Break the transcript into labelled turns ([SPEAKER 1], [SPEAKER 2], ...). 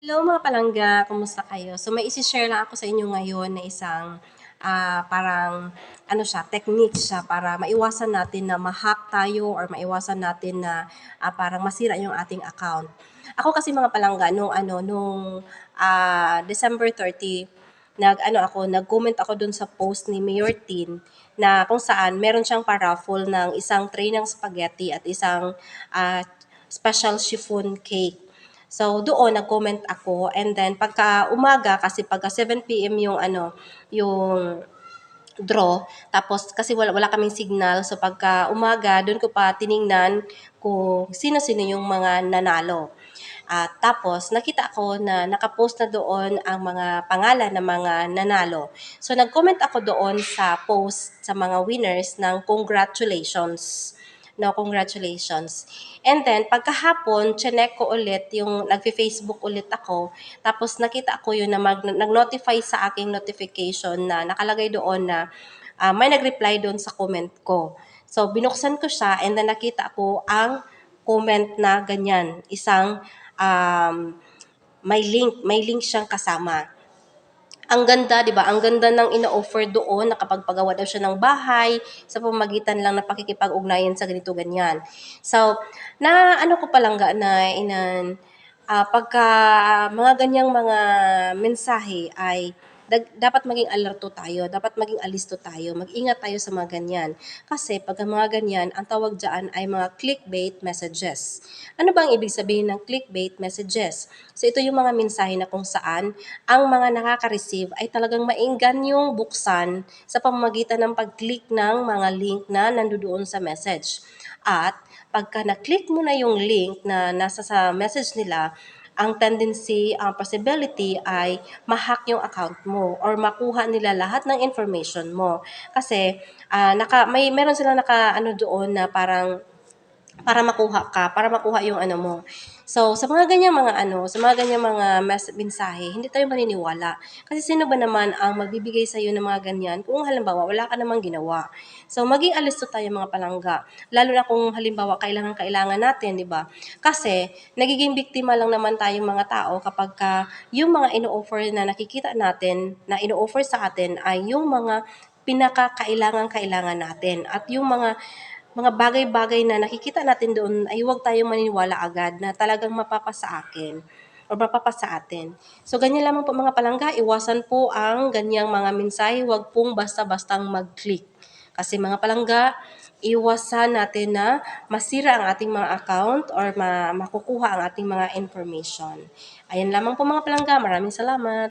[SPEAKER 1] Hello mga palangga, kumusta kayo? So may isi-share lang ako sa inyo ngayon na isang parang technique siya para maiwasan natin na ma-hack tayo or maiwasan natin na parang masira yung ating account. Ako kasi mga palangga nung December 30 nag-comment ako dun sa post ni Mayor Tin na kung saan meron siyang paraffle ng isang tray ng spaghetti at isang special chiffon cake. So doon nag-comment ako, and then pagka umaga kasi pagka 7 PM yung draw, tapos kasi wala kaming signal, so pagka umaga doon ko pa tiningnan kung sino-sino yung mga nanalo. At tapos nakita ko na naka-post na doon ang mga pangalan ng mga nanalo. So nag-comment ako doon sa post sa mga winners ng congratulations. No, congratulations. And then, pagkahapon, chinek ko ulit yung, nagfi-Facebook ulit ako. Tapos nakita ko yun na nag-notify sa aking notification na nakalagay doon na may nag-reply doon sa comment ko. So, binuksan ko siya and then nakita ko ang comment na ganyan. Isang may link siyang kasama. Ang ganda, 'di ba? Ang ganda ng ino-offer doon, nakapagpagawa daw siya ng bahay sa pamamagitan lang ng pakikipag-ugnayan sa ganito ganyan. So, na ano ko palangga na pagka mga ganyang mga mensahe ay dapat maging alerto tayo, dapat maging alisto tayo, mag-ingat tayo sa mga ganyan. Kasi pag mga ganyan, ang tawag dyan ay mga clickbait messages. Ano ba ang ibig sabihin ng clickbait messages? So ito yung mga mensahe na kung saan ang mga nakaka-receive ay talagang maenganyong buksan sa pamamagitan ng pag-click ng mga link na nandoon sa message. At pagka na-click mo na yung link na nasa sa message nila, ang tendency, ang possibility ay ma-hack yung account mo or makuha nila lahat ng information mo. Kasi meron silang doon na parang para makuha yung ano mo. So, sa mga ganyang mga mensahe, hindi tayo maniniwala. Kasi sino ba naman ang magbibigay sa iyo ng mga ganyan kung halimbawa wala ka namang ginawa. So, maging alisto tayo mga palangga. Lalo na kung halimbawa kailangan natin, di ba? Kasi nagiging biktima lang naman tayong mga tao kapag yung mga ino-offer na nakikita natin, na ino-offer sa atin ay yung mga pinakakailangan natin at yung mga bagay-bagay na nakikita natin doon ay huwag tayong maniniwala agad na talagang mapapasa akin o mapapasa atin. So, ganyan lamang po mga palangga, iwasan po ang ganyang mga mensahe, huwag pong basta-bastang mag-click. Kasi mga palangga, iwasan natin na masira ang ating mga account or makukuha ang ating mga information. Ayan lamang po mga palangga, maraming salamat.